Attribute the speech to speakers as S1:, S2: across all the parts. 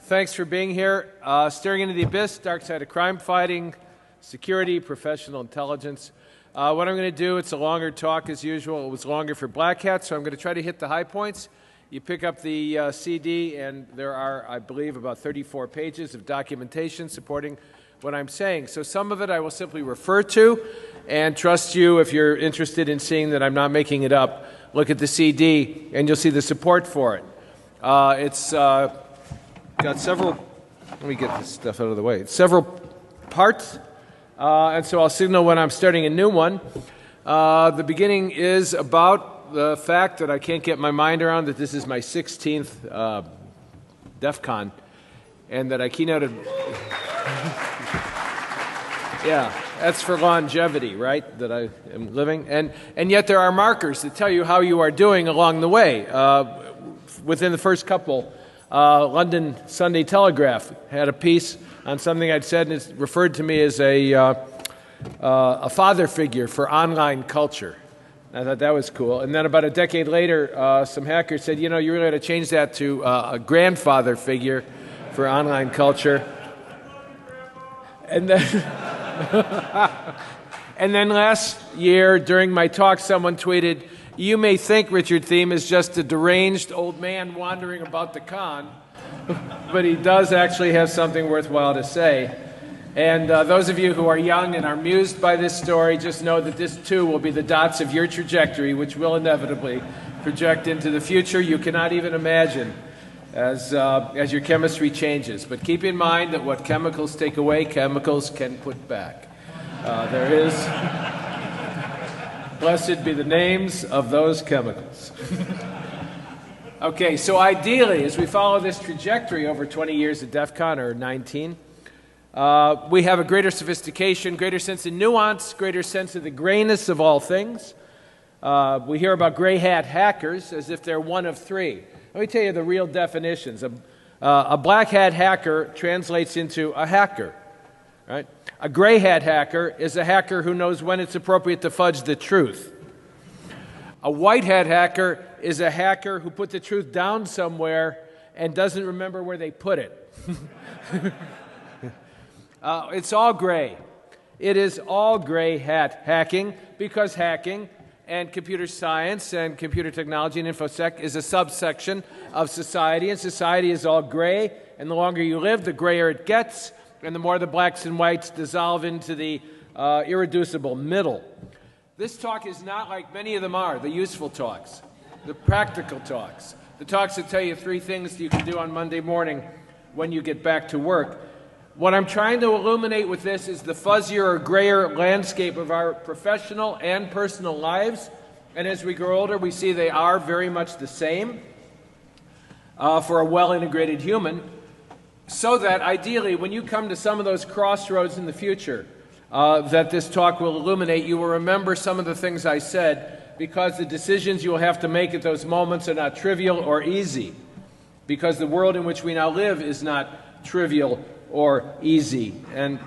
S1: Thanks for being here. Staring into the abyss, dark side of crime fighting, security, professional intelligence. What I'm going to do, it's a longer talk as usual. It was longer for Black Hat, so I'm going to try to hit the high points. You pick up the CD, and there are, I believe, about 34 pages of documentation supporting what I'm saying. So some of it I will simply refer to and trust you, if you're interested in seeing that I'm not making it up, look at the CD, and you'll see the support for it. It's got several, let me get this stuff out of the way, several parts, and so I'll signal when I'm starting a new one. The beginning is about the fact that I can't get my mind around that this is my 16th DEFCON, and that I keynoted. Yeah, that's for longevity, right, that I am living. And yet there are markers that tell you how you are doing along the way. Within the first couple, London Sunday Telegraph had a piece on something I'd said, and it's referred to me as a father figure for online culture. I thought that was cool. And then about a decade later, some hackers said, you know, you really ought to change that to a grandfather figure for online culture. And then, and then last year, during my talk, someone tweeted, "You may think Richard Thiem is just a deranged old man wandering about the con, but he does actually have something worthwhile to say." And those of you who are young and are amused by this story, just know that this too will be the dots of your trajectory, which will inevitably project into the future you cannot even imagine as your chemistry changes. But keep in mind that what chemicals take away, chemicals can put back. There is... Blessed be the names of those chemicals. Okay, so ideally, as we follow this trajectory over 20 years at DEFCON, or 19, we have a greater sophistication, greater sense of nuance, greater sense of the grayness of all things. We hear about gray hat hackers as if they're one of three. Let me tell you the real definitions. A black hat hacker translates into a hacker, right? A gray hat hacker is a hacker who knows when it's appropriate to fudge the truth. A white hat hacker is a hacker who put the truth down somewhere and doesn't remember where they put it. It's all gray. It is all gray hat hacking, because hacking and computer science and computer technology and infosec is a subsection of society, and society is all gray, and the longer you live, the grayer it gets, and the more the blacks and whites dissolve into the irreducible middle. This talk is not like many of them are, the useful talks, the practical talks, the talks that tell you 3 things you can do on Monday morning when you get back to work. What I'm trying to illuminate with this is the fuzzier or grayer landscape of our professional and personal lives, and as we grow older, we see they are very much the same for a well-integrated human. So that, ideally, when you come to some of those crossroads in the future that this talk will illuminate, you will remember some of the things I said, because the decisions you will have to make at those moments are not trivial or easy, because the world in which we now live is not trivial or easy, and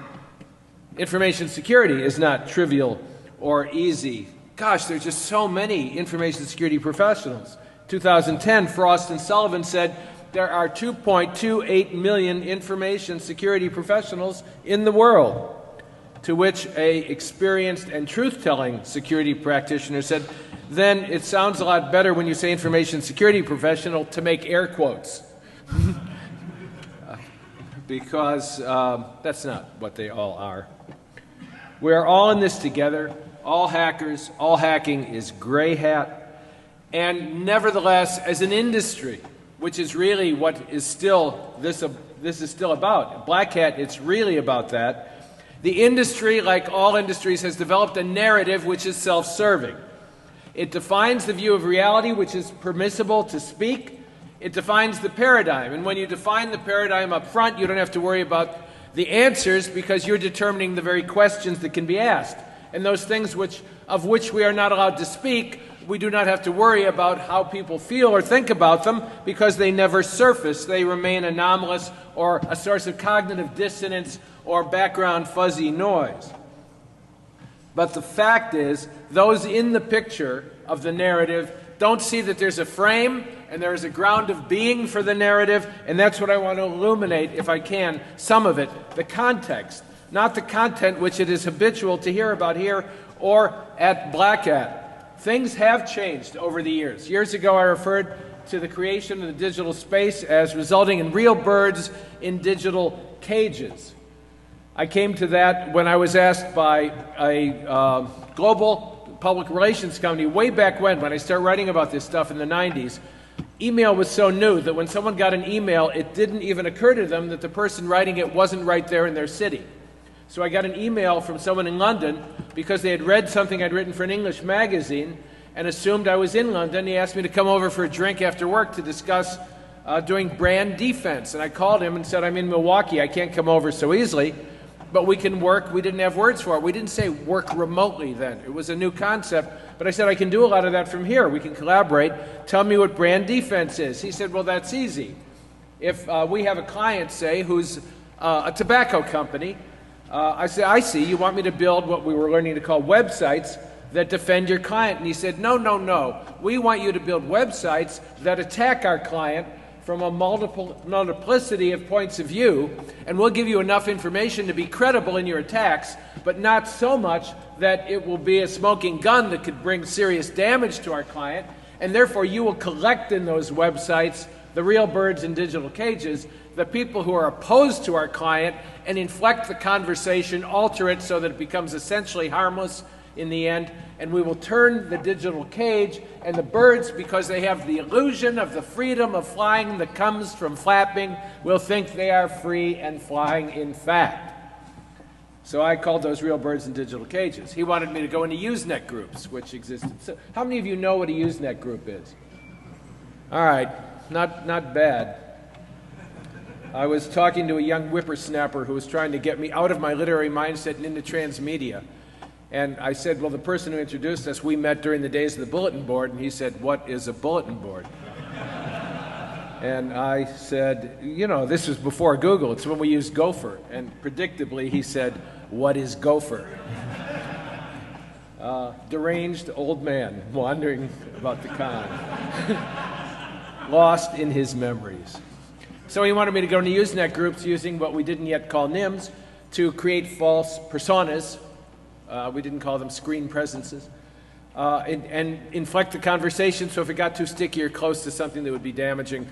S1: information security is not trivial or easy. Gosh, there's just so many information security professionals. 2010, Frost and Sullivan said, there are 2.28 million information security professionals in the world, to which a experienced and truth-telling security practitioner said, then it sounds a lot better when you say information security professional to make air quotes. Because that's not what they all are. We're all in this together, all hackers, all hacking is gray hat, and nevertheless, as an industry, which is really what is still this is still about. Black Hat, it's really about that. The industry, like all industries, has developed a narrative which is self-serving. It defines the view of reality which is permissible to speak. It defines the paradigm. And when you define the paradigm up front, you don't have to worry about the answers, because you're determining the very questions that can be asked. And those things of which we are not allowed to speak, we do not have to worry about how people feel or think about them, because they never surface. They remain anomalous or a source of cognitive dissonance or background fuzzy noise. But the fact is, those in the picture of the narrative don't see that there's a frame, and there is a ground of being for the narrative, and that's what I want to illuminate, if I can, some of it, the context, not the content which it is habitual to hear about here or at Black Hat. Things have changed over the years. Years ago, I referred to the creation of the digital space as resulting in real birds in digital cages. I came to that when I was asked by a global public relations company way back when I started writing about this stuff in the 90s. Email was so new that when someone got an email, it didn't even occur to them that the person writing it wasn't right there in their city. So I got an email from someone in London because they had read something I'd written for an English magazine and assumed I was in London. He asked me to come over for a drink after work to discuss doing brand defense. And I called him and said, I'm in Milwaukee. I can't come over so easily, but we can work. We didn't have words for it. We didn't say work remotely then. It was a new concept. But I said, I can do a lot of that from here. We can collaborate. Tell me what brand defense is. He said, well, that's easy. If we have a client, say, who's a tobacco company, I said, I see. You want me to build what we were learning to call websites that defend your client. And he said, no, no, no. We want you to build websites that attack our client from a multiplicity of points of view, and we'll give you enough information to be credible in your attacks, but not so much that it will be a smoking gun that could bring serious damage to our client, and therefore you will collect in those websites the real birds in digital cages, the people who are opposed to our client, and inflect the conversation, alter it so that it becomes essentially harmless in the end, and we will turn the digital cage and the birds, because they have the illusion of the freedom of flying that comes from flapping, will think they are free and flying in fact. So I called those real birds in digital cages. He wanted me to go into Usenet groups, which existed. So how many of you know what a Usenet group is? All right, not bad. I was talking to a young whippersnapper who was trying to get me out of my literary mindset and into transmedia. And I said, well, the person who introduced us, we met during the days of the bulletin board, and he said, what is a bulletin board? And I said, you know, this was before Google. It's when we used Gopher. And predictably, he said, what is Gopher? Deranged old man wandering about the con, lost in his memories. So he wanted me to go into Usenet groups using what we didn't yet call NIMS to create false personas. We didn't call them screen presences, and inflect the conversation so if it got too sticky or close to something that would be damaging,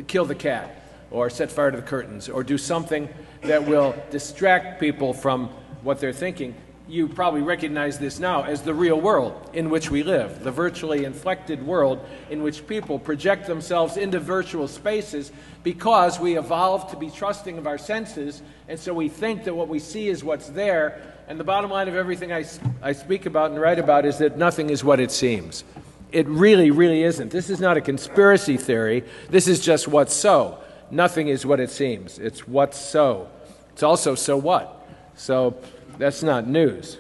S1: kill the cat, or set fire to the curtains, or do something that will distract people from what they're thinking. You probably recognize this now as the real world in which we live, the virtually inflected world in which people project themselves into virtual spaces because we evolved to be trusting of our senses, and so we think that what we see is what's there. And the bottom line of everything I speak about and write about is that nothing is what it seems. It really, really isn't. This is not a conspiracy theory. This is just what's so. Nothing is what it seems. It's what's so. It's also so what. So that's not news.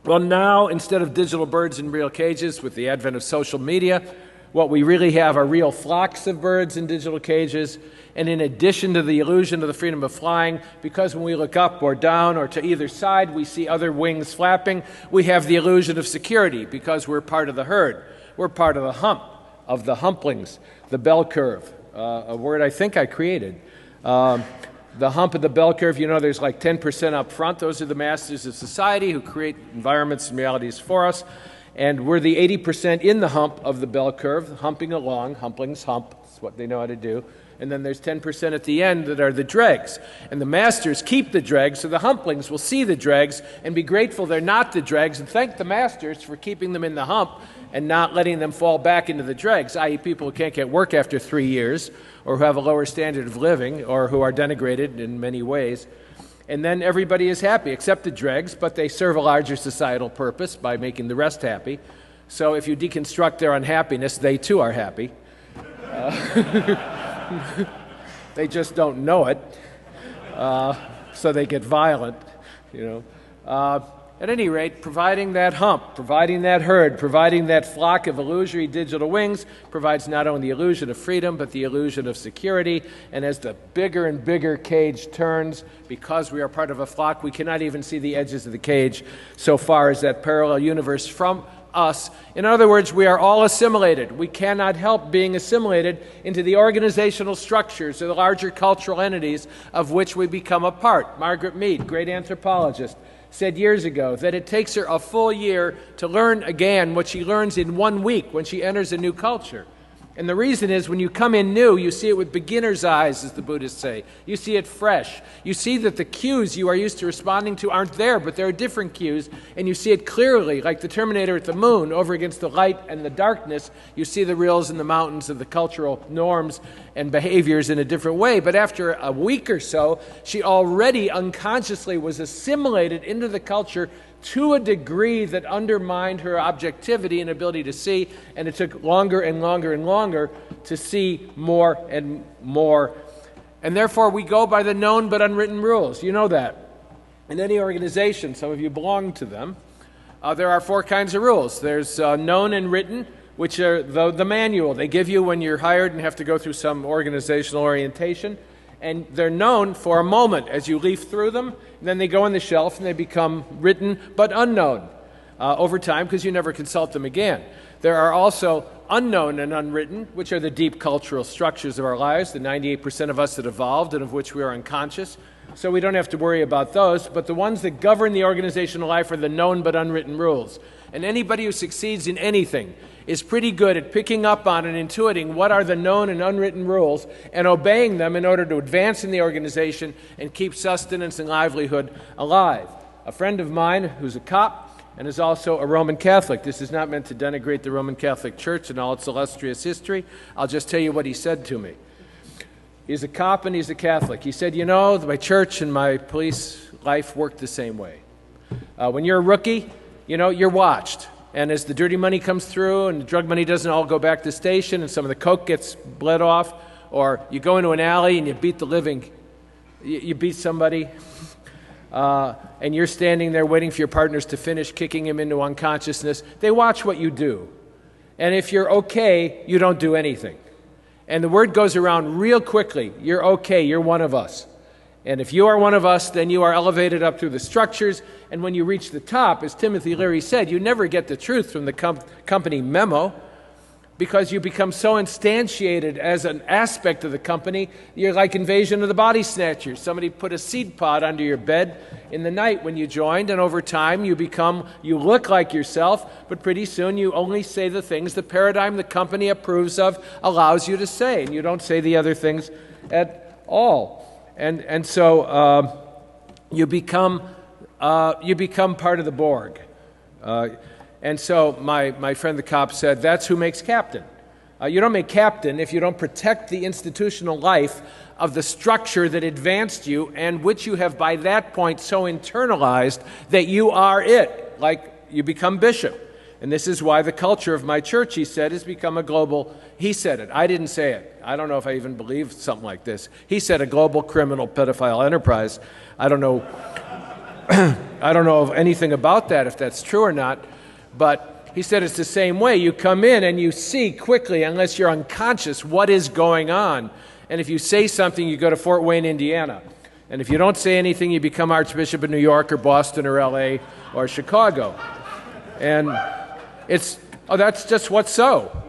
S1: Well, now, instead of digital birds in real cages, with the advent of social media, what we really have are real flocks of birds in digital cages. And in addition to the illusion of the freedom of flying, because when we look up or down or to either side, we see other wings flapping, we have the illusion of security because we're part of the herd. We're part of the hump, of the humplings, the bell curve, a word I think I created. The hump of the bell curve, you know, there's like 10% up front. Those are the masters of society who create environments and realities for us. And we're the 80% in the hump of the bell curve, humping along. Humplings hump. That's what they know how to do. And then there's 10% at the end that are the dregs. And the masters keep the dregs, so the humplings will see the dregs and be grateful they're not the dregs and thank the masters for keeping them in the hump and not letting them fall back into the dregs, i.e. people who can't get work after 3 years or who have a lower standard of living or who are denigrated in many ways. And then everybody is happy except the dregs, but they serve a larger societal purpose by making the rest happy. So if you deconstruct their unhappiness, they too are happy. They just don't know it, so they get violent, you know. At any rate, providing that hump, providing that herd, providing that flock of illusory digital wings provides not only the illusion of freedom, but the illusion of security. And as the bigger and bigger cage turns, because we are part of a flock, we cannot even see the edges of the cage so far as that parallel universe from us. In other words, we are all assimilated. We cannot help being assimilated into the organizational structures or the larger cultural entities of which we become a part. Margaret Mead, great anthropologist, said years ago that it takes her a full year to learn again what she learns in 1 week when she enters a new culture. And the reason is when you come in new, you see it with beginner's eyes, as the Buddhists say. You see it fresh. You see that the cues you are used to responding to aren't there, but there are different cues, and you see it clearly, like the Terminator at the moon, over against the light and the darkness. You see the rills and the mountains of the cultural norms and behaviors in a different way. But after a week or so, she already unconsciously was assimilated into the culture to a degree that undermined her objectivity and ability to see, and it took longer and longer and longer to see more and more. And therefore, we go by the known but unwritten rules. You know that. In any organization, some of you belong to them, there are 4 kinds of rules. There's known and written, which are the manual they give you when you're hired and have to go through some organizational orientation. And they're known for a moment as you leaf through them, and then they go on the shelf and they become written but unknown over time because you never consult them again. There are also unknown and unwritten, which are the deep cultural structures of our lives, the 98% of us that evolved and of which we are unconscious. So we don't have to worry about those, but the ones that govern the organizational life are the known but unwritten rules. And anybody who succeeds in anything is pretty good at picking up on and intuiting what are the known and unwritten rules and obeying them in order to advance in the organization and keep sustenance and livelihood alive. A friend of mine who's a cop and is also a Roman Catholic. This is not meant to denigrate the Roman Catholic Church and all its illustrious history. I'll just tell you what he said to me. He's a cop and he's a Catholic. He said, you know, my church and my police life work the same way. When you're a rookie, you know, you're watched. And as the dirty money comes through and the drug money doesn't all go back to the station and some of the coke gets bled off, or you go into an alley and you beat the living, you beat somebody, and you're standing there waiting for your partners to finish kicking him into unconsciousness, they watch what you do. And if you're okay, you don't do anything. And the word goes around real quickly, you're okay, you're one of us. And if you are one of us, then you are elevated up through the structures. And when you reach the top, as Timothy Leary said, you never get the truth from the company memo because you become so instantiated as an aspect of the company. You're like Invasion of the Body Snatchers. Somebody put a seed pod under your bed in the night when you joined, and over time you look like yourself, but pretty soon you only say the things the paradigm the company approves of allows you to say, and you don't say the other things at all. And so you become part of the Borg. And so my friend the cop said, that's who makes captain. You don't make captain if you don't protect the institutional life of the structure that advanced you and which you have by that point so internalized that you are it, like you become bishop. And this is why the culture of my church, he said, has become a global, he said it, I didn't say it. I don't know if I even believe something like this. He said a global criminal pedophile enterprise. I don't know I don't know of anything about that, if that's true or not, but he said it's the same way. You come in and you see quickly, unless you're unconscious, what is going on. And if you say something, you go to Fort Wayne, Indiana. And if you don't say anything, you become Archbishop of New York or Boston or LA or Chicago. And that's just what's so.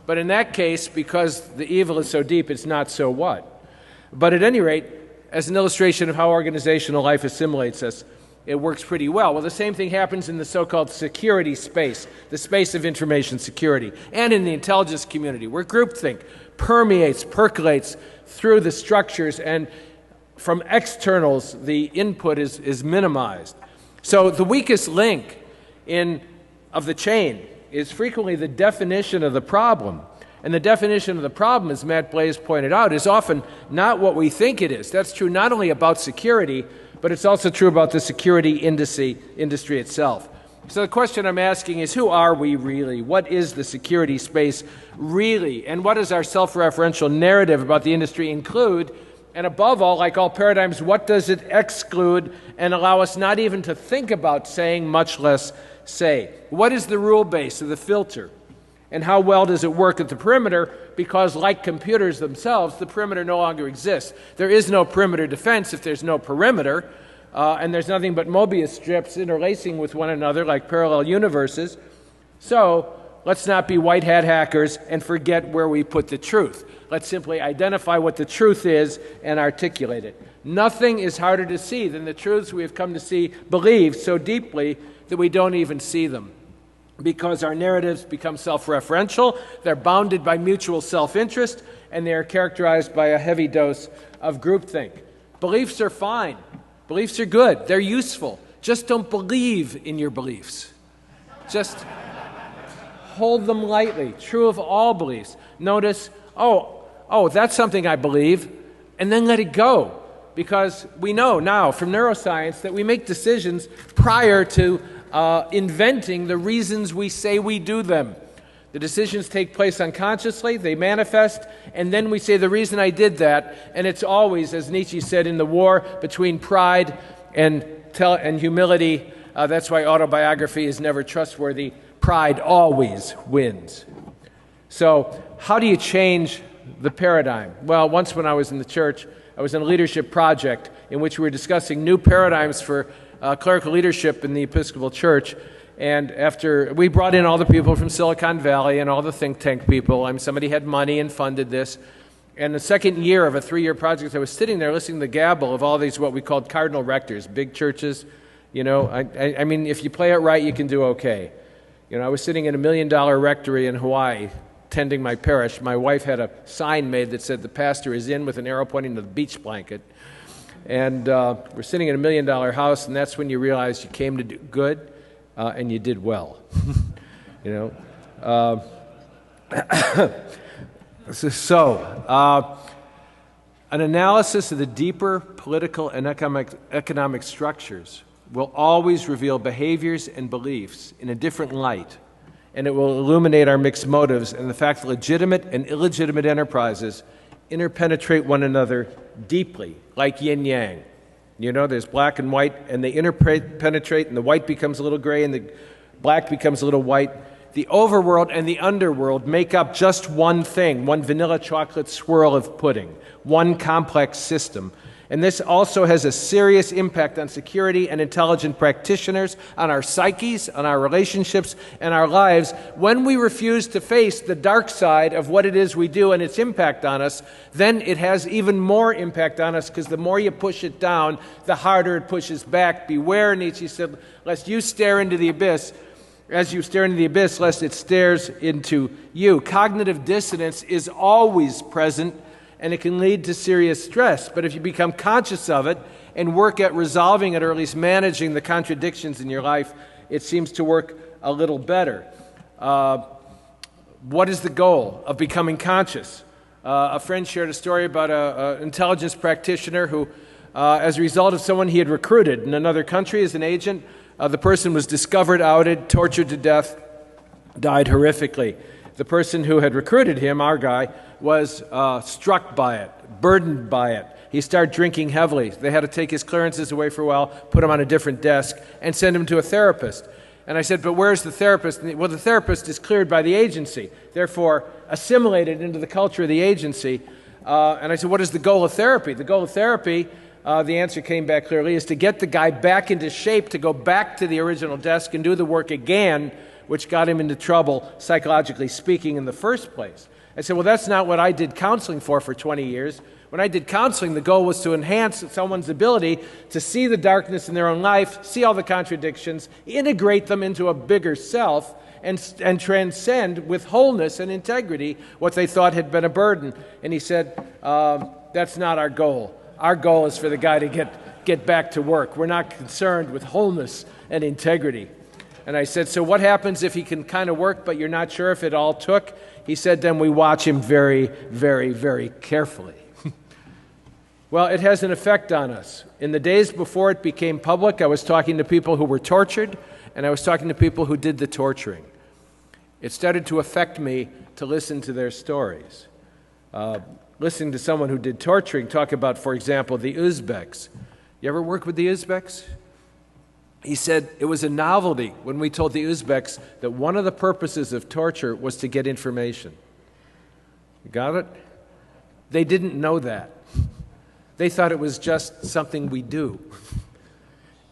S1: But in that case, because the evil is so deep, it's not so what. But at any rate, as an illustration of how organizational life assimilates us, it works pretty well. Well, the same thing happens in the so-called security space, the space of information security, and in the intelligence community, where groupthink percolates through the structures, and from externals, the input is minimized. So the weakest link of the chain is frequently the definition of the problem. And the definition of the problem, as Matt Blaze pointed out, is often not what we think it is. That's true not only about security, but it's also true about the security industry itself. So the question I'm asking is, who are we really? What is the security space really? And what does our self-referential narrative about the industry include? And above all, like all paradigms, what does it exclude and allow us not even to think about saying, much less say? What is the rule base of the filter? And how well does it work at the perimeter? Because like computers themselves, the perimeter no longer exists. There is no perimeter defense if there's no perimeter, and there's nothing but Mobius strips interlacing with one another like parallel universes. So let's not be white hat hackers and forget where we put the truth. Let's simply identify what the truth is and articulate it. Nothing is harder to see than the truths we have come to believe so deeply that we don't even see them. Because our narratives become self-referential, they're bounded by mutual self-interest, and they are characterized by a heavy dose of groupthink. Beliefs are fine. Beliefs are good. They're useful. Just don't believe in your beliefs. Just hold them lightly. True of all beliefs. Notice, oh, that's something I believe, and then let it go. Because we know now from neuroscience that we make decisions prior to inventing the reasons we say we do them. The decisions take place unconsciously, they manifest, and then we say the reason I did that, and it's always, as Nietzsche said, in the war between pride and humility. That's why autobiography is never trustworthy. Pride always wins. So how do you change the paradigm? Well, once when I was in the church, I was in a leadership project in which we were discussing new paradigms for clerical leadership in the Episcopal Church. And after we brought in all the people from Silicon Valley and all the think tank people, somebody had money and funded this. And the second year of a 3-year project, I was sitting there listening to the gabble of all these what we called cardinal rectors, big churches. You know, I mean, if you play it right, you can do okay. You know, I was sitting in $1 million rectory in Hawaii, tending my parish. My wife had a sign made that said the pastor is in with an arrow pointing to the beach blanket. And we're sitting in $1 million house, and that's when you realize you came to do good, and you did well. You know. An analysis of the deeper political and economic structures will always reveal behaviors and beliefs in a different light, and it will illuminate our mixed motives and the fact that legitimate and illegitimate enterprises interpenetrate one another deeply, like yin-yang. You know, there's black and white, and they interpenetrate, and the white becomes a little gray, and the black becomes a little white. The overworld and the underworld make up just one thing, one vanilla chocolate swirl of pudding, one complex system. And this also has a serious impact on security and intelligent practitioners, on our psyches, on our relationships, and our lives when we refuse to face the dark side of what it is we do and its impact on us. Then it has even more impact on us, because the more you push it down, the harder it pushes back. Beware, Nietzsche said, lest you stare into the abyss. As you stare into the abyss, lest it stares into you. Cognitive dissonance is always present, and it can lead to serious stress. But if you become conscious of it and work at resolving it, or at least managing the contradictions in your life, it seems to work a little better. What is the goal of becoming conscious? A friend shared a story about an intelligence practitioner who, as a result of someone he had recruited in another country as an agent, the person was discovered, outed, tortured to death, died horrifically. The person who had recruited him, our guy, was struck by it, burdened by it. He started drinking heavily. They had to take his clearances away for a while, put him on a different desk, and send him to a therapist. And I said, but where's the therapist? Well, the therapist is cleared by the agency, therefore assimilated into the culture of the agency. And I said, what is the goal of therapy? The goal of therapy, the answer came back clearly, is to get the guy back into shape, to go back to the original desk and do the work again, which got him into trouble, psychologically speaking, in the first place. I said, well, that's not what I did counseling for 20 years. When I did counseling, the goal was to enhance someone's ability to see the darkness in their own life, see all the contradictions, integrate them into a bigger self, and transcend with wholeness and integrity what they thought had been a burden. And he said, that's not our goal. Our goal is for the guy to get back to work. We're not concerned with wholeness and integrity. And I said, so what happens if he can kind of work, but you're not sure if it all took? He said, then we watch him very, very, very carefully. Well, it has an effect on us. In the days before it became public, I was talking to people who were tortured, and I was talking to people who did the torturing. It started to affect me to listen to their stories. Listening to someone who did torturing talk about, for example, the Uzbeks. You ever work with the Uzbeks? He said it was a novelty when we told the Uzbeks that one of the purposes of torture was to get information. You got it? They didn't know that. They thought it was just something we do.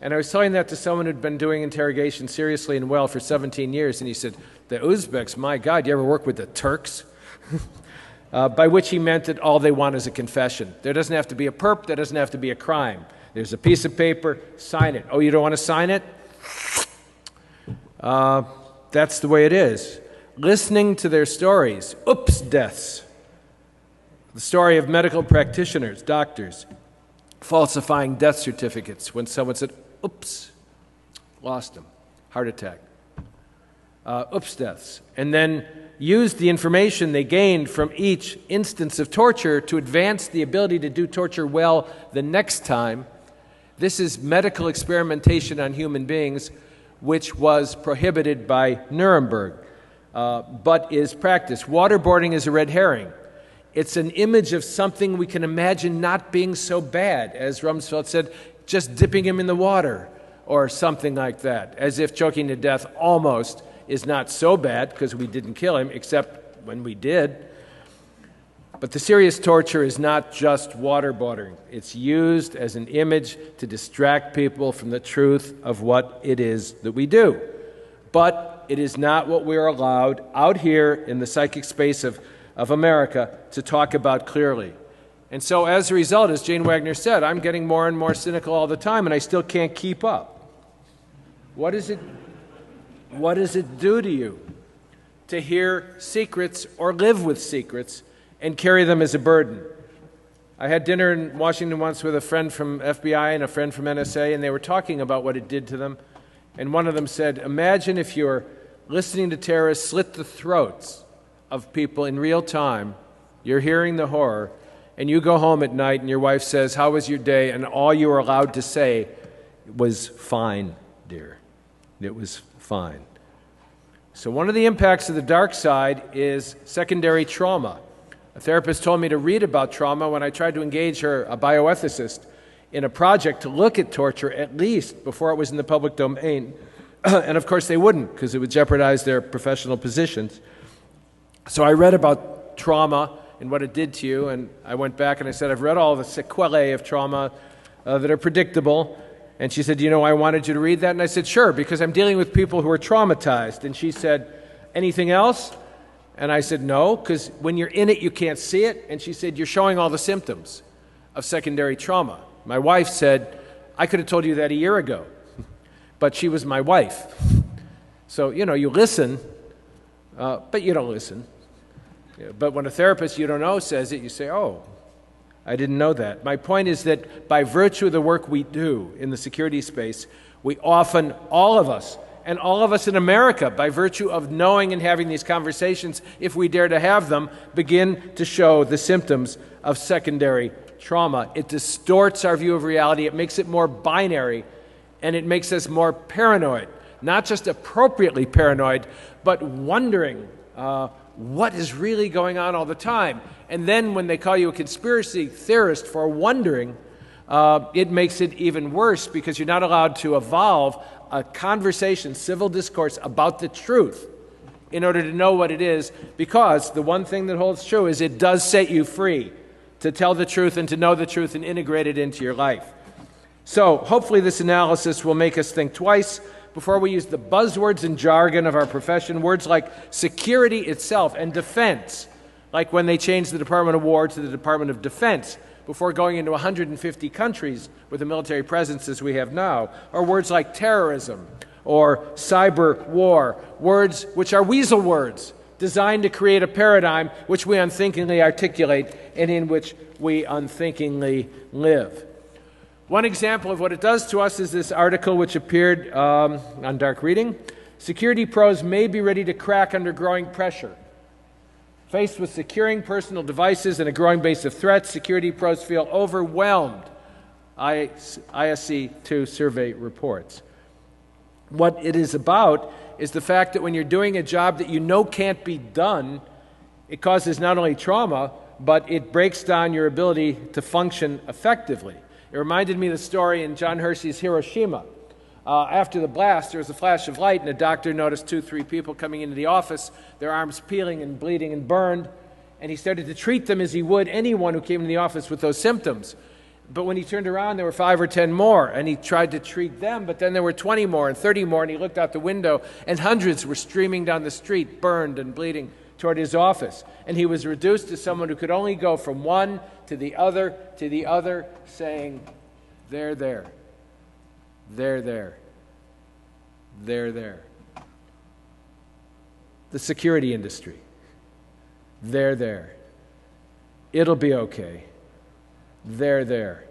S1: And I was telling that to someone who'd been doing interrogation seriously and well for 17 years, and he said, The Uzbeks, my God, you ever work with the Turks? By which he meant that all they want is a confession. There doesn't have to be a perp, there doesn't have to be a crime. There's a piece of paper, sign it. Oh, you don't want to sign it? That's the way it is. Listening to their stories, oops deaths. The story of medical practitioners, doctors, falsifying death certificates when someone said, oops, lost him, heart attack. Oops deaths. And then used the information they gained from each instance of torture to advance the ability to do torture well the next time. This is medical experimentation on human beings, which was prohibited by Nuremberg, but is practiced. Waterboarding is a red herring. It's an image of something we can imagine not being so bad, as Rumsfeld said, just dipping him in the water or something like that, as if choking to death almost is not so bad because we didn't kill him, except when we did. But the serious torture is not just waterboarding. It's used as an image to distract people from the truth of what it is that we do. But it is not what we are allowed out here in the psychic space of America to talk about clearly. And so as a result, as Jane Wagner said, I'm getting more and more cynical all the time, and I still can't keep up. What does it do to you to hear secrets or live with secrets and carry them as a burden? I had dinner in Washington once with a friend from FBI and a friend from NSA, and they were talking about what it did to them. And one of them said, imagine if you're listening to terrorists slit the throats of people in real time, you're hearing the horror, and you go home at night and your wife says, how was your day? And all you were allowed to say was, fine, dear. It was fine. So one of the impacts of the dark side is secondary trauma. A therapist told me to read about trauma when I tried to engage her, a bioethicist, in a project to look at torture at least before it was in the public domain. And of course they wouldn't, because it would jeopardize their professional positions. So I read about trauma and what it did to you, and I went back and I said, I've read all the sequelae of trauma that are predictable. And she said, you know, I wanted you to read that. And I said, sure, because I'm dealing with people who are traumatized. And she said, anything else? And I said, no, because when you're in it, you can't see it. And she said, you're showing all the symptoms of secondary trauma. My wife said, I could have told you that a year ago, but she was my wife. So, you know, you listen, but you don't listen. But when a therapist you don't know says it, you say, oh, I didn't know that. My point is that by virtue of the work we do in the security space, we often, all of us in America, by virtue of knowing and having these conversations, if we dare to have them, begin to show the symptoms of secondary trauma. It distorts our view of reality. It makes it more binary, and it makes us more paranoid. Not just appropriately paranoid, but wondering what is really going on all the time. And then when they call you a conspiracy theorist for wondering, it makes it even worse because you're not allowed to evolve a conversation, civil discourse about the truth in order to know what it is, because the one thing that holds true is it does set you free to tell the truth and to know the truth and integrate it into your life. So hopefully this analysis will make us think twice before we use the buzzwords and jargon of our profession, words like security itself and defense, like when they changed the Department of War to the Department of Defense before going into 150 countries with a military presence as we have now, or words like terrorism or cyber war, words which are weasel words designed to create a paradigm which we unthinkingly articulate and in which we unthinkingly live. One example of what it does to us is this article which appeared on Dark Reading. Security pros may be ready to crack under growing pressure. Faced with securing personal devices and a growing base of threats, security pros feel overwhelmed, ISC2 survey reports. What it is about is the fact that when you're doing a job that you know can't be done, it causes not only trauma, but it breaks down your ability to function effectively. It reminded me of the story in John Hersey's Hiroshima. After the blast, there was a flash of light, and a doctor noticed 2-3 people coming into the office, their arms peeling and bleeding and burned, and he started to treat them as he would anyone who came into the office with those symptoms. But when he turned around, there were 5 or 10 more, and he tried to treat them, but then there were 20 more and 30 more, and he looked out the window, and hundreds were streaming down the street, burned and bleeding toward his office. And he was reduced to someone who could only go from one to the other, saying, "They're there. They're there. They're there." The security industry. They're there. It'll be okay. They're there.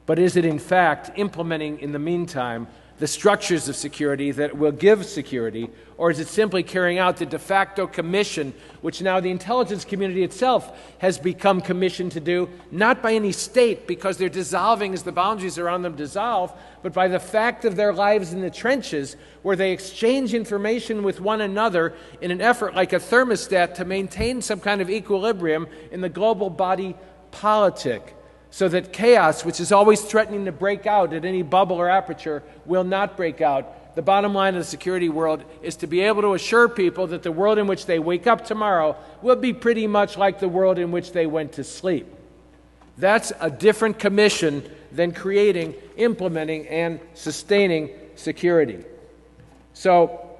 S1: But is it in fact implementing in the meantime the structures of security that will give security, or is it simply carrying out the de facto commission, which now the intelligence community itself has become commissioned to do, not by any state because they're dissolving as the boundaries around them dissolve, but by the fact of their lives in the trenches, where they exchange information with one another in an effort like a thermostat to maintain some kind of equilibrium in the global body politic, so that chaos, which is always threatening to break out at any bubble or aperture, will not break out. The bottom line of the security world is to be able to assure people that the world in which they wake up tomorrow will be pretty much like the world in which they went to sleep. That's a different commission than creating, implementing, and sustaining security. So,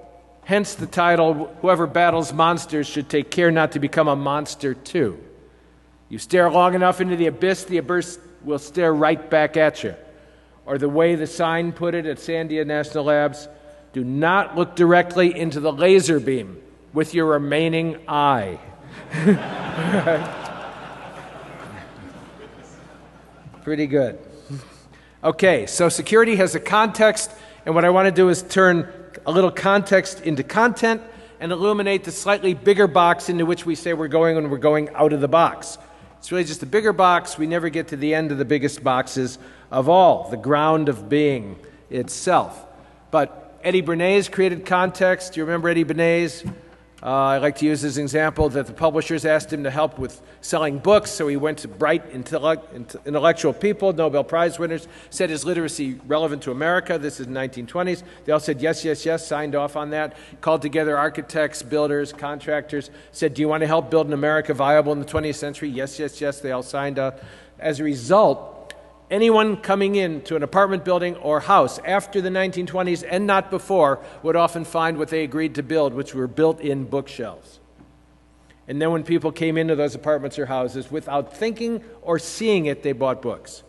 S1: hence the title, "Whoever battles monsters should take care not to become a monster too." You stare long enough into the abyss will stare right back at you. Or the way the sign put it at Sandia National Labs, "Do not look directly into the laser beam with your remaining eye." Pretty good. Okay, so security has a context, and what I want to do is turn a little context into content and illuminate the slightly bigger box into which we say we're going when we're going out of the box. It's really just a bigger box. We never get to the end of the biggest boxes of all, the ground of being itself. But Eddie Bernays created context. Do you remember Eddie Bernays? I like to use as an example that the publishers asked him to help with selling books, so he went to bright, intellectual people, Nobel Prize winners, said, "Is literacy relevant to America?" This is the 1920s. They all said, yes, yes, yes, signed off on that, called together architects, builders, contractors, said, "Do you want to help build an America viable in the 20th century?" Yes, yes, yes, they all signed up. As a result, anyone coming into an apartment building or house after the 1920s and not before would often find what they agreed to build, which were built-in bookshelves. And then when people came into those apartments or houses, without thinking or seeing it, they bought books.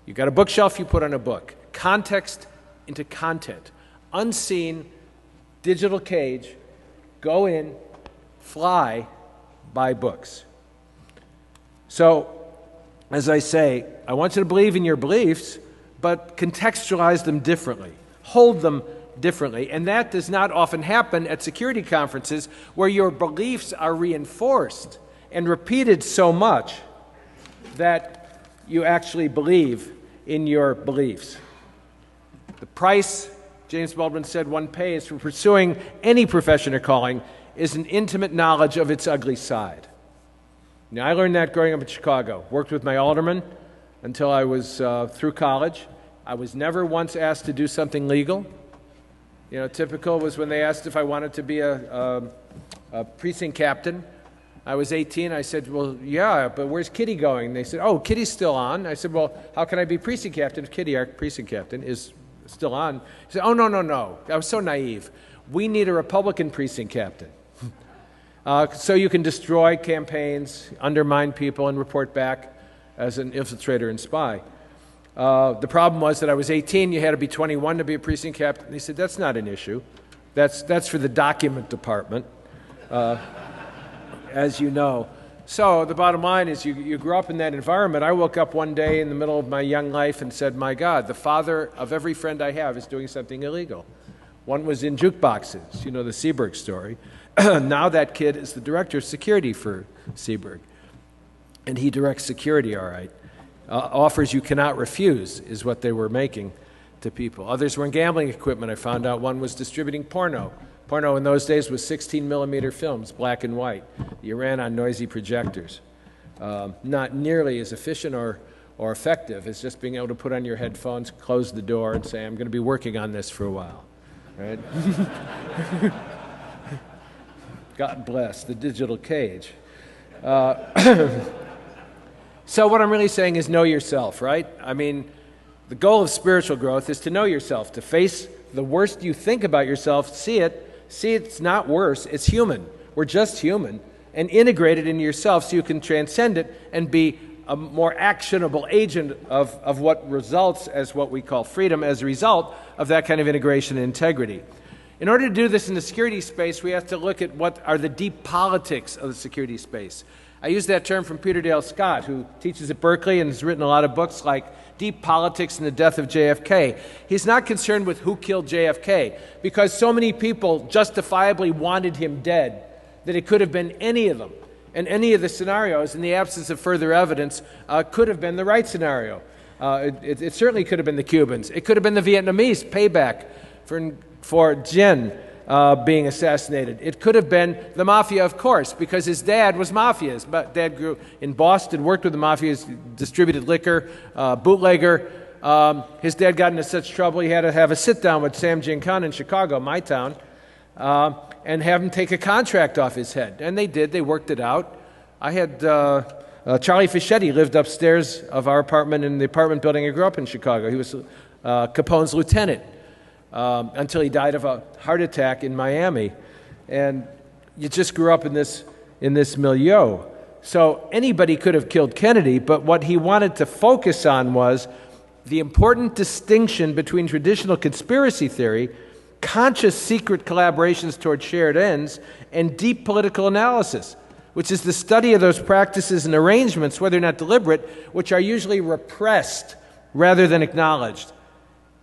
S1: You got a bookshelf, you put on a book. Context into content. Unseen, digital cage, go in, fly, buy books. So, as I say, I want you to believe in your beliefs, but contextualize them differently. Hold them differently. And that does not often happen at security conferences where your beliefs are reinforced and repeated so much that you actually believe in your beliefs. The price, James Baldwin said, one pays for pursuing any profession or calling is an intimate knowledge of its ugly side. Now, I learned that growing up in Chicago. Worked with my alderman until I was through college. I was never once asked to do something legal. You know, typical was when they asked if I wanted to be a precinct captain. I was 18. I said, "Well, yeah, but where's Kitty going?" They said, "Oh, Kitty's still on." I said, "Well, how can I be precinct captain if Kitty, our precinct captain, is still on?" He said, "Oh, no, no, no." I was so naive. "We need a Republican precinct captain. So you can destroy campaigns, undermine people, and report back as an infiltrator and spy." The problem was that I was 18. You had to be 21 to be a precinct captain. He said, "That's not an issue. That's for the document department, as you know." So the bottom line is you grew up in that environment. I woke up one day in the middle of my young life and said, "My God, the father of every friend I have is doing something illegal." One was in jukeboxes, you know, the Seaberg story. Now that kid is the director of security for Seaberg. And he directs security, all right. Offers you cannot refuse is what they were making to people. Others were in gambling equipment. I found out one was distributing porno. Porno in those days was 16-millimeter films, black and white. You ran on noisy projectors. Not nearly as efficient or effective as just being able to put on your headphones, close the door, and say, "I'm going to be working on this for a while." Right? God bless the digital cage. So what I'm really saying is know yourself, right? I mean, the goal of spiritual growth is to know yourself, to face the worst you think about yourself, see it's not worse, it's human. We're just human, and integrate it into yourself so you can transcend it and be a more actionable agent of what results as what we call freedom as a result of that kind of integration and integrity. In order to do this in the security space, we have to look at what are the deep politics of the security space. I use that term from Peter Dale Scott, who teaches at Berkeley and has written a lot of books like Deep Politics and the Death of JFK. He's not concerned with who killed JFK, because so many people justifiably wanted him dead that it could have been any of them. And any of the scenarios, in the absence of further evidence, could have been the right scenario. It certainly could have been the Cubans. It could have been the Vietnamese payback for Dien being assassinated. It could have been the mafia, of course, because his dad was mafia. His dad grew in Boston, worked with the mafia, distributed liquor, bootlegger. His dad got into such trouble he had to have a sit-down with Sam Giancana in Chicago, my town, and have him take a contract off his head. And they did. They worked it out. I had Charlie Fischetti lived upstairs of our apartment in the apartment building I grew up in Chicago. He was Capone's lieutenant. Until he died of a heart attack in Miami. And you just grew up in this milieu. So anybody could have killed Kennedy, but what he wanted to focus on was the important distinction between traditional conspiracy theory, conscious secret collaborations toward shared ends, and deep political analysis, which is the study of those practices and arrangements, whether or not deliberate, which are usually repressed rather than acknowledged.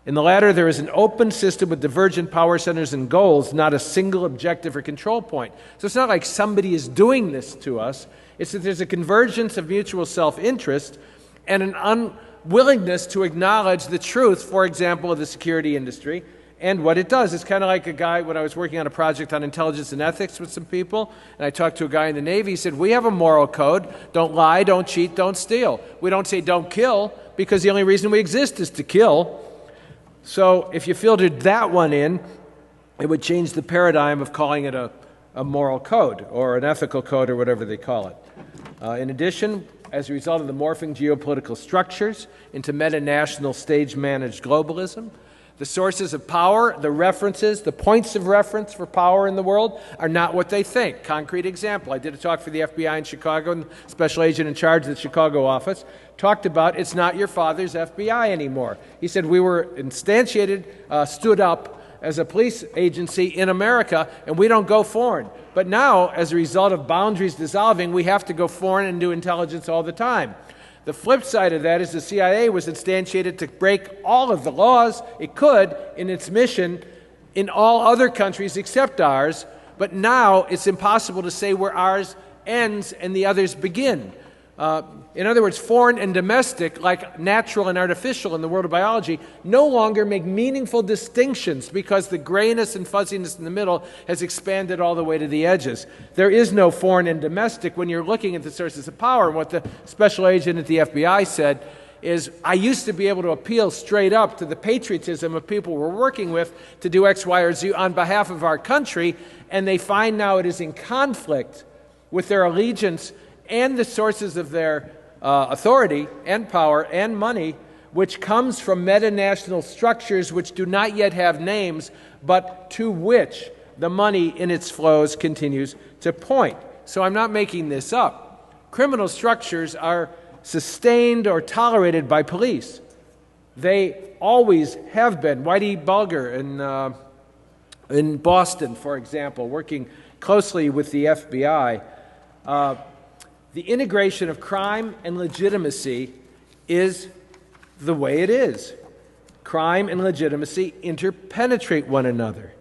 S1: In the latter, there is an open system with divergent power centers and goals, not a single objective or control point. So it's not like somebody is doing this to us. It's that there's a convergence of mutual self-interest and an unwillingness to acknowledge the truth, for example, of the security industry and what it does. It's kind of like a guy, when I was working on a project on intelligence and ethics with some people, and I talked to a guy in the Navy. He said, we have a moral code. Don't lie, don't cheat, don't steal. We don't say don't kill, because the only reason we exist is to kill. So if you filtered that one in, it would change the paradigm of calling it a moral code or an ethical code or whatever they call it. In addition, as a result of the morphing geopolitical structures into meta-national stage-managed globalism, the sources of power, the references, the points of reference for power in the world are not what they think. Concrete example, I did a talk for the FBI in Chicago, and the special agent in charge of the Chicago office talked about it's not your father's FBI anymore. He said we were instantiated, stood up as a police agency in America, and we don't go foreign. But now, as a result of boundaries dissolving, we have to go foreign and do intelligence all the time. The flip side of that is the CIA was instantiated to break all of the laws it could in its mission in all other countries except ours, but now it's impossible to say where ours ends and the others begin. In other words, foreign and domestic, like natural and artificial in the world of biology, no longer make meaningful distinctions because the grayness and fuzziness in the middle has expanded all the way to the edges. There is no foreign and domestic when you're looking at the sources of power. And what the special agent at the FBI said is, I used to be able to appeal straight up to the patriotism of people we're working with to do X, Y, or Z on behalf of our country, and they find now it is in conflict with their allegiance and the sources of their authority and power and money, which comes from meta-national structures which do not yet have names, but to which the money in its flows continues to point. So I'm not making this up. Criminal structures are sustained or tolerated by police. They always have been. Whitey Bulger in Boston, for example, working closely with the FBI, the integration of crime and legitimacy is the way it is. Crime and legitimacy interpenetrate one another.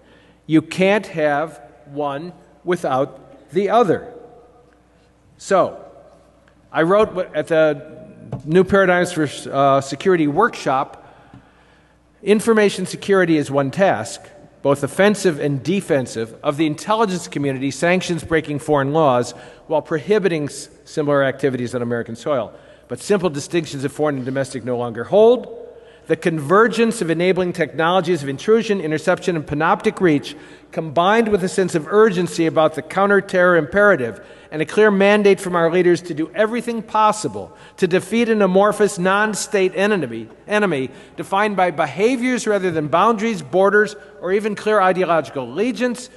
S1: You can't have one without the other. So, I wrote at the New Paradigms for Security workshop, information security is one task, both offensive and defensive, of the intelligence community sanctions breaking foreign laws while prohibiting similar activities on American soil. But simple distinctions of foreign and domestic no longer hold. the convergence of enabling technologies of intrusion, interception, and panoptic reach, combined with a sense of urgency about the counter-terror imperative and a clear mandate from our leaders to do everything possible to defeat an amorphous non-state enemy defined by behaviors rather than boundaries, borders, or even clear ideological allegiance,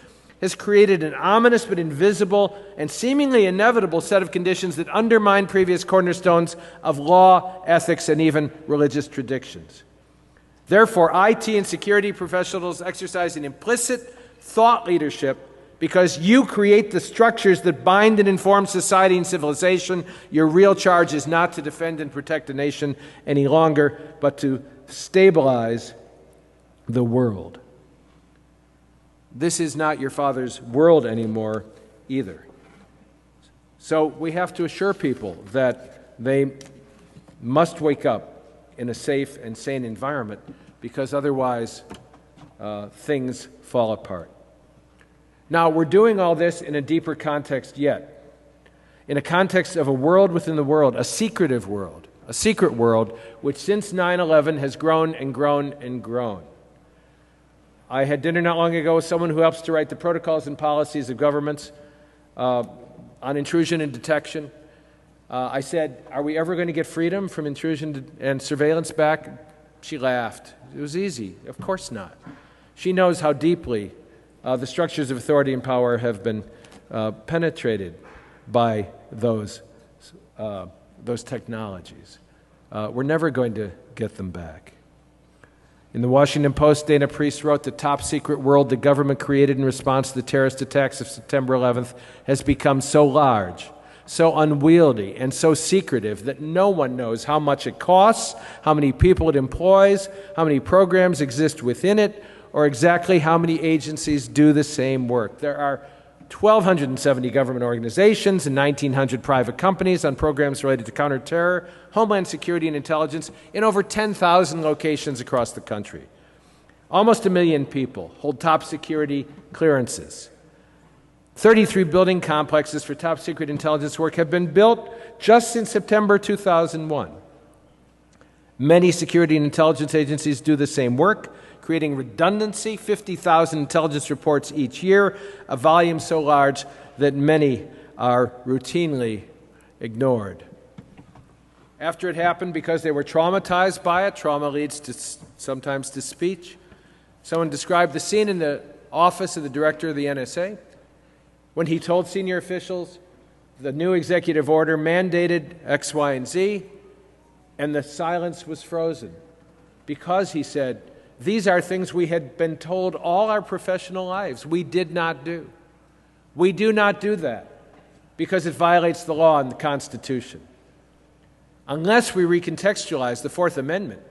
S1: has created an ominous but invisible and seemingly inevitable set of conditions that undermine previous cornerstones of law, ethics, and even religious traditions. Therefore, IT and security professionals exercise an implicit thought leadership because you create the structures that bind and inform society and civilization. Your real charge is not to defend and protect a nation any longer, but to stabilize the world. This is not your father's world anymore either. So we have to assure people that they must wake up in a safe and sane environment, because otherwise things fall apart. Now, we're doing all this in a deeper context yet, in a context of a world within the world, a secretive world, a secret world, which since 9/11 has grown and grown and grown. I had dinner not long ago with someone who helps to write the protocols and policies of governments on intrusion and detection. I said, are we ever going to get freedom from intrusion and surveillance back? She laughed. It was easy. Of course not. She knows how deeply the structures of authority and power have been penetrated by those technologies. We're never going to get them back. In the Washington Post, Dana Priest wrote, the top secret world the government created in response to the terrorist attacks of September 11th has become so large, so unwieldy, and so secretive that no one knows how much it costs, how many people it employs, how many programs exist within it, or exactly how many agencies do the same work. There are 1,270 government organizations and 1,900 private companies on programs related to counterterror, homeland security, and intelligence in over 10,000 locations across the country. Almost 1 million people hold top security clearances. 33 building complexes for top secret intelligence work have been built just since September 2001. Many security and intelligence agencies do the same work, creating redundancy, 50,000 intelligence reports each year, a volume so large that many are routinely ignored. After it happened, because they were traumatized by it, trauma leads sometimes to speech. Someone described the scene in the office of the director of the NSA when he told senior officials the new executive order mandated X, Y, and Z, and the silence was frozen because, he said, these are things we had been told all our professional lives we did not do. We do not do that because it violates the law and the Constitution. Unless we recontextualize the Fourth Amendment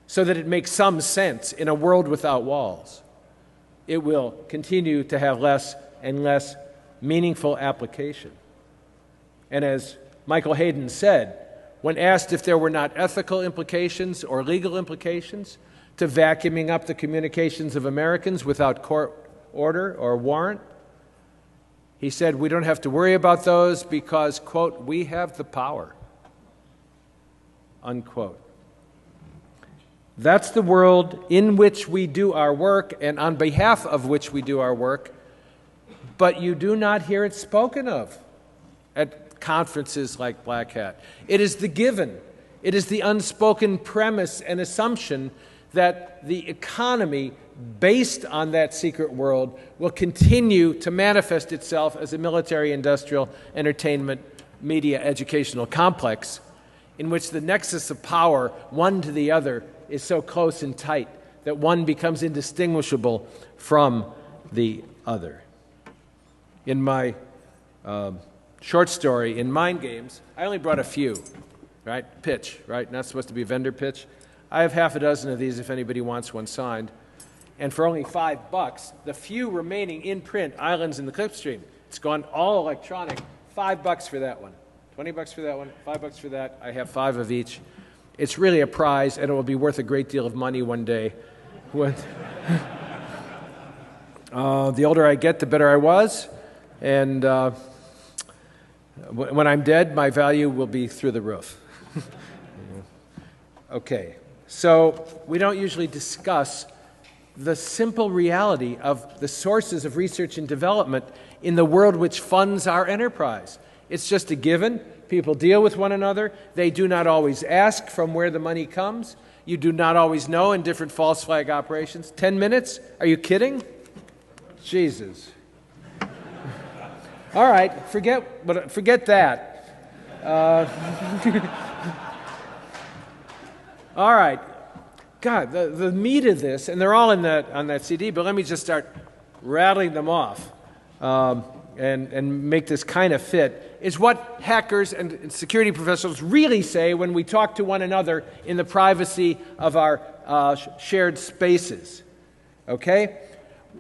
S1: so that it makes some sense in a world without walls, it will continue to have less and less meaningful application. And as Michael Hayden said, when asked if there were not ethical implications or legal implications to vacuuming up the communications of Americans without court order or warrant, he said, we don't have to worry about those because, quote, we have the power, unquote. That's the world in which we do our work and on behalf of which we do our work, but you do not hear it spoken of at conferences like Black Hat. It is the given. It is the unspoken premise and assumption that the economy based on that secret world will continue to manifest itself as a military, industrial, entertainment, media, educational complex in which the nexus of power, one to the other, is so close and tight that one becomes indistinguishable from the other. In my short story, in Mind Games, I only brought a few, right? Pitch, right? Not supposed to be a vendor pitch. I have half a dozen of these if anybody wants one signed. And for only $5, the few remaining in print Islands in the Clipstream, it's gone all electronic, $5 for that one, $20 for that one, $5 for that. I have 5 of each. It's really a prize, and it will be worth a great deal of money one day. The older I get, the better I was. And when I'm dead, my value will be through the roof. Okay. So we don't usually discuss the simple reality of the sources of research and development in the world which funds our enterprise. It's just a given. People deal with one another. They do not always ask from where the money comes. You do not always know in different false flag operations. 10 minutes? Are you kidding? Jesus. All right, forget that. All right. God, the meat of this, and they're all on that CD, but let me just start rattling them off and make this kind of fit, is what hackers and security professionals really say when we talk to one another in the privacy of our shared spaces. Okay?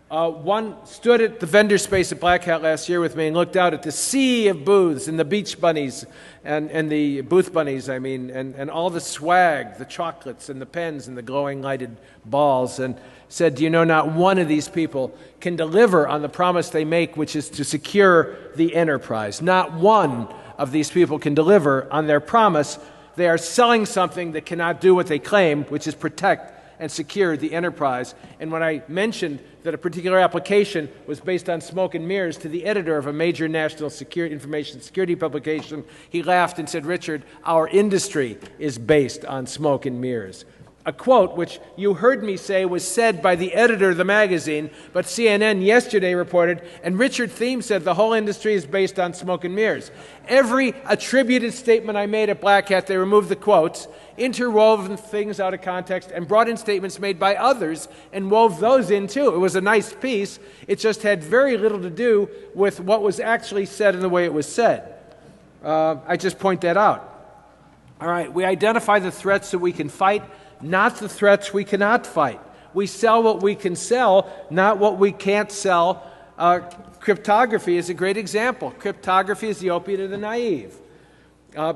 S1: One stood at the vendor space at Black Hat last year with me and looked out at the sea of booths and the beach bunnies and the booth bunnies, and all the swag, the chocolates and the pens and the glowing lighted balls, and said, do you know, not one of these people can deliver on the promise they make, which is to secure the enterprise. Not one of these people can deliver on their promise. They are selling something that cannot do what they claim, which is protect and secure the enterprise. And when I mentioned that a particular application was based on smoke and mirrors to the editor of a major national information security publication, he laughed and said, Richard, our industry is based on smoke and mirrors. A quote which you heard me say was said by the editor of the magazine, but CNN yesterday reported, and Richard Thiem said the whole industry is based on smoke and mirrors. Every attributed statement I made at Black Hat, they removed the quotes, interwoven things out of context, and brought in statements made by others and wove those in too. It was a nice piece. It just had very little to do with what was actually said and the way it was said. I just point that out. All right, we identify the threats that we can fight, not the threats we cannot fight. We sell what we can sell, not what we can't sell. Cryptography is a great example. Cryptography is the opiate of the naive.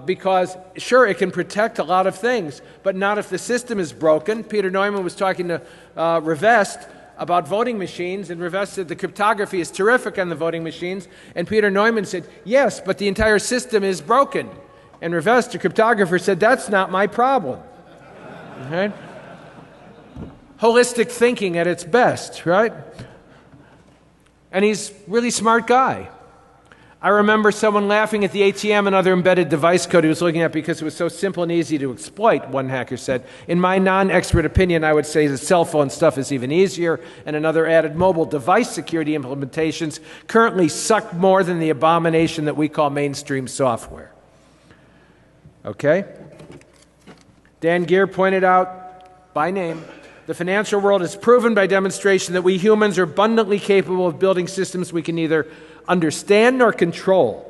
S1: Because, sure, it can protect a lot of things, but not if the system is broken. Peter Neumann was talking to Rivest about voting machines, and Rivest said the cryptography is terrific on the voting machines, and Peter Neumann said, yes, but the entire system is broken. And Rivest, the cryptographer, said, that's not my problem. Right? Holistic thinking at its best, right? And he's a really smart guy. I remember someone laughing at the ATM and other embedded device code he was looking at because it was so simple and easy to exploit, one hacker said. In my non-expert opinion, I would say the cell phone stuff is even easier, and another added, mobile device security implementations currently suck more than the abomination that we call mainstream software. Okay? Dan Gear pointed out, by name, the financial world has proven by demonstration that we humans are abundantly capable of building systems we can neither understand nor control.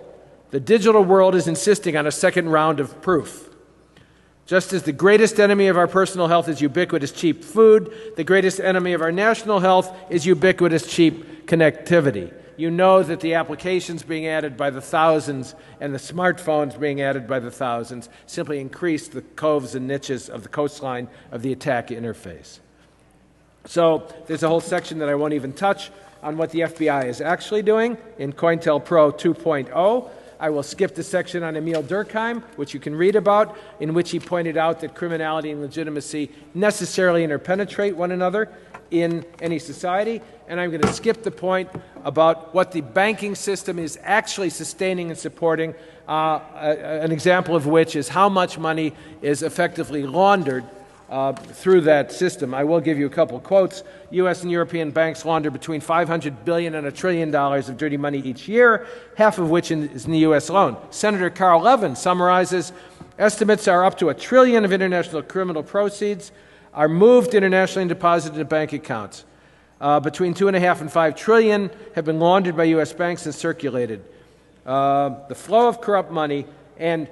S1: The digital world is insisting on a second round of proof. Just as the greatest enemy of our personal health is ubiquitous cheap food, the greatest enemy of our national health is ubiquitous cheap connectivity. You know that the applications being added by the thousands and the smartphones being added by the thousands simply increase the coves and niches of the coastline of the attack interface. So there's a whole section that I won't even touch on what the FBI is actually doing in COINTELPRO 2.0. I will skip the section on Emil Durkheim, which you can read about, in which he pointed out that criminality and legitimacy necessarily interpenetrate one another in any society. And I'm going to skip the point about what the banking system is actually sustaining and supporting, an example of which is how much money is effectively laundered through that system. I will give you a couple quotes. U.S. and European banks launder between $500 billion and $1 trillion of dirty money each year, half of which is in the U.S. alone. Senator Carl Levin summarizes, estimates are up to $1 trillion of international criminal proceeds are moved internationally and deposited in bank accounts. Between $2.5 and $5 trillion have been laundered by U.S. banks and circulated. The flow of corrupt money and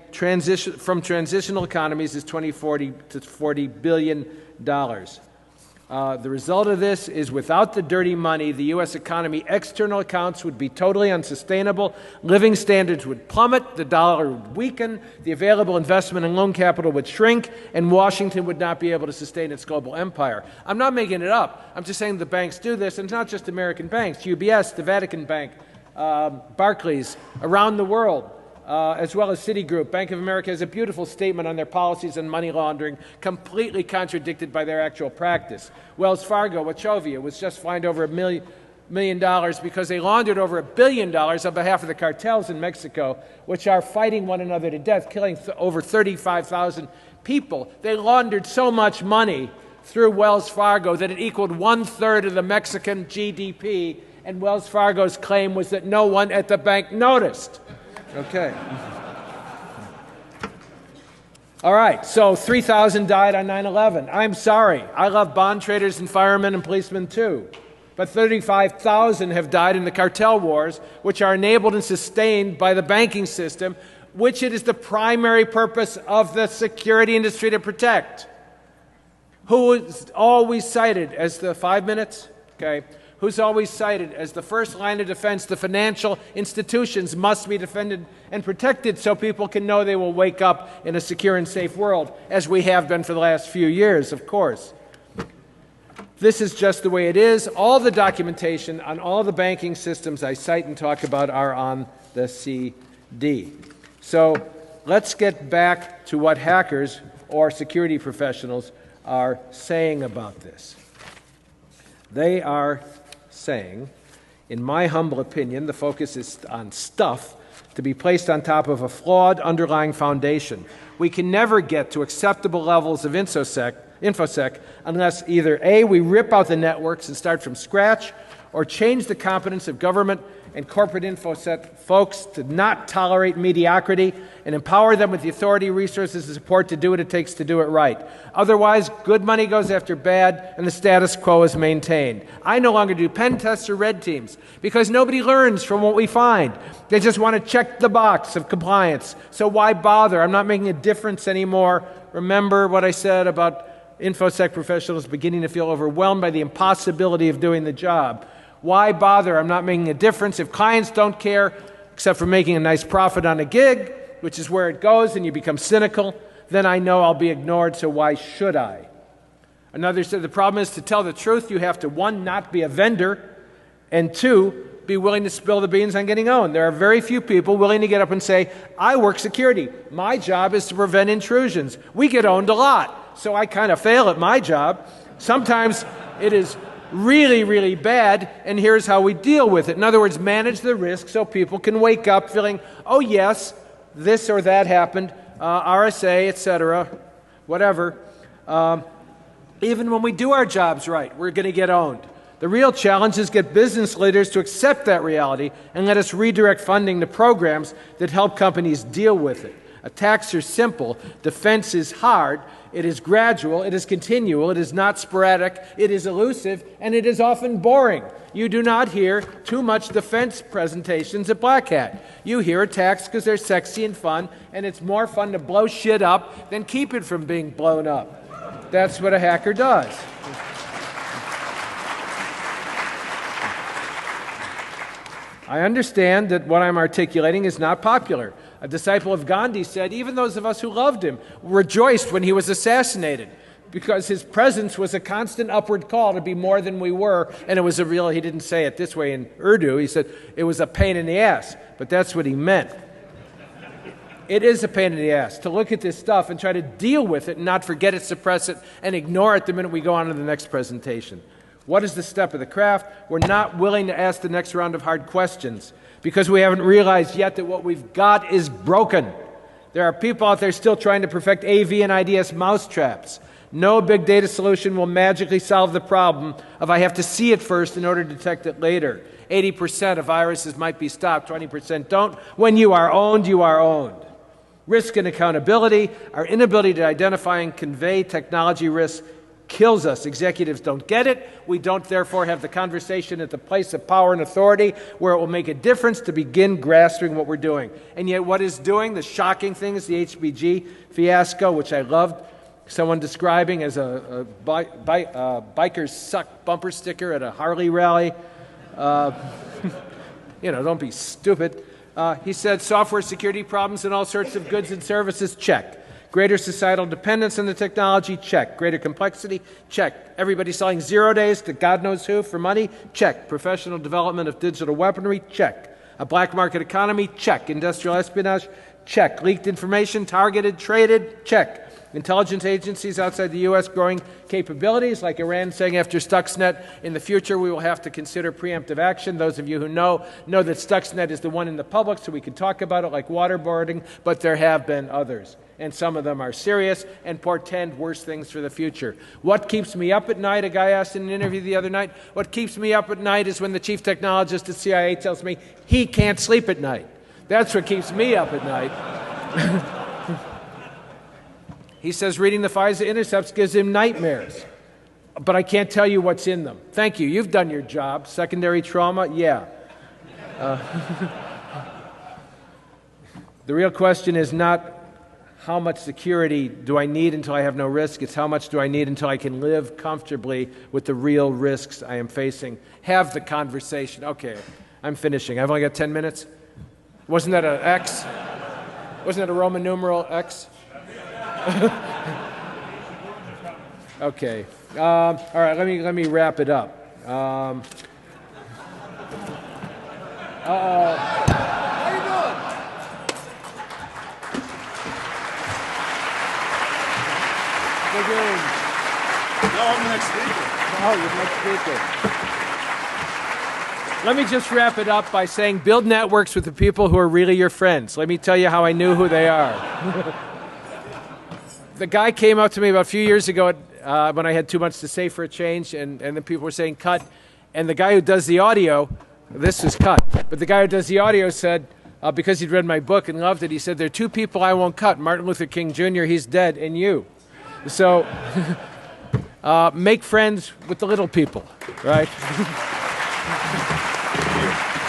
S1: from transitional economies is $40 to $40 billion. The result of this is without the dirty money, the U.S. economy, external accounts would be totally unsustainable, living standards would plummet, the dollar would weaken, the available investment and loan capital would shrink, and Washington would not be able to sustain its global empire. I'm not making it up. I'm just saying the banks do this, and it's not just American banks. UBS, the Vatican Bank, Barclays, around the world. as well as Citigroup. Bank of America has a beautiful statement on their policies on money laundering, completely contradicted by their actual practice. Wells Fargo, Wachovia, was just fined over $1 million because they laundered over $1 billion on behalf of the cartels in Mexico, which are fighting one another to death, killing over 35,000 people. They laundered so much money through Wells Fargo that it equaled 1/3 of the Mexican GDP, and Wells Fargo's claim was that no one at the bank noticed. Okay. All right, so 3,000 died on 9/11. I'm sorry. I love bond traders and firemen and policemen too. But 35,000 have died in the cartel wars, which are enabled and sustained by the banking system, which it is the primary purpose of the security industry to protect. Who is always cited as the 5 minutes? Okay. Who's always cited as the first line of defense? The financial institutions must be defended and protected so people can know they will wake up in a secure and safe world, as we have been for the last few years, of course. This is just the way it is. All the documentation on all the banking systems I cite and talk about are on the CD. So let's get back to what hackers or security professionals are saying about this. They are saying, in my humble opinion, the focus is on stuff to be placed on top of a flawed underlying foundation. We can never get to acceptable levels of InfoSec unless either A, we rip out the networks and start from scratch, or change the competence of government and corporate InfoSec folks to not tolerate mediocrity and empower them with the authority, resources, and support to do what it takes to do it right. Otherwise, good money goes after bad, and the status quo is maintained. I no longer do pen tests or red teams because nobody learns from what we find. They just want to check the box of compliance. So why bother? I'm not making a difference anymore. Remember what I said about InfoSec professionals beginning to feel overwhelmed by the impossibility of doing the job. Why bother? I'm not making a difference. If clients don't care, except for making a nice profit on a gig, which is where it goes, and you become cynical, then I know I'll be ignored, so why should I? Another said the problem is to tell the truth, you have to, 1, not be a vendor, and 2, be willing to spill the beans on getting owned. There are very few people willing to get up and say, I work security. My job is to prevent intrusions. We get owned a lot, so I kind of fail at my job. Sometimes it is really, really bad, and here's how we deal with it. In other words, manage the risk so people can wake up feeling, oh yes, this or that happened, RSA, etc., whatever. Even when we do our jobs right, we're going to get owned. The real challenge is get business leaders to accept that reality and let us redirect funding to programs that help companies deal with it. Attacks are simple. Defense is hard. It is gradual. It is continual. It is not sporadic. It is elusive. And it is often boring. You do not hear too much defense presentations at Black Hat. You hear attacks because they're sexy and fun, and it's more fun to blow shit up than keep it from being blown up. That's what a hacker does. I understand that what I'm articulating is not popular. A disciple of Gandhi said, even those of us who loved him rejoiced when he was assassinated because his presence was a constant upward call to be more than we were, and it was a real, he didn't say it this way in Urdu, he said it was a pain in the ass, but that's what he meant. It is a pain in the ass to look at this stuff and try to deal with it and not forget it, suppress it, and ignore it the minute we go on to the next presentation. What is the step of the craft? We're not willing to ask the next round of hard questions because we haven't realized yet that what we've got is broken. There are people out there still trying to perfect AV and IDS mousetraps. No big data solution will magically solve the problem of I have to see it first in order to detect it later. 80% of viruses might be stopped, 20% don't. When you are owned, you are owned. Risk and accountability, our inability to identify and convey technology risks kills us. Executives don't get it. We don't therefore have the conversation at the place of power and authority where it will make a difference to begin grasping what we're doing. And yet what is doing, the shocking thing is the HBG fiasco, which I loved. Someone describing as a bikers suck bumper sticker at a Harley rally. Don't be stupid. He said software security problems in all sorts of goods and services, check. Greater societal dependence on the technology, check. Greater complexity, check. Everybody selling 0 days to God knows who for money, check. Professional development of digital weaponry, check. A black market economy? Check. Industrial espionage? Check. Leaked information? Targeted? Traded? Check. Intelligence agencies outside the U.S. growing capabilities, like Iran saying after Stuxnet, in the future we will have to consider preemptive action. Those of you who know that Stuxnet is the one in the public, so we can talk about it like waterboarding, but there have been others. And some of them are serious and portend worse things for the future. What keeps me up at night, a guy asked in an interview the other night, what keeps me up at night is when the chief technologist at CIA tells me he can't sleep at night. That's what keeps me up at night. He says reading the FISA intercepts gives him nightmares, but I can't tell you what's in them. Thank you. You've done your job. Secondary trauma? Yeah. The real question is not how much security do I need until I have no risk. It's how much do I need until I can live comfortably with the real risks I am facing. Have the conversation. Okay, I'm finishing. I've only got 10 minutes. Wasn't that an X? Wasn't that a Roman numeral X? Okay. All right. Let me wrap it up.
S2: How you doing? No, I'm the next speaker.
S1: Oh, you're the next speaker. Let me just wrap it up by saying build networks with the people who are really your friends. Let me tell you how I knew who they are. The guy came up to me about a few years ago when I had too much to say for a change, and the people were saying cut. And the guy who does the audio, this is cut, but the guy who does the audio said, because he'd read my book and loved it, he said, there are two people I won't cut, Martin Luther King Jr., he's dead, and you. So make friends with the little people, right?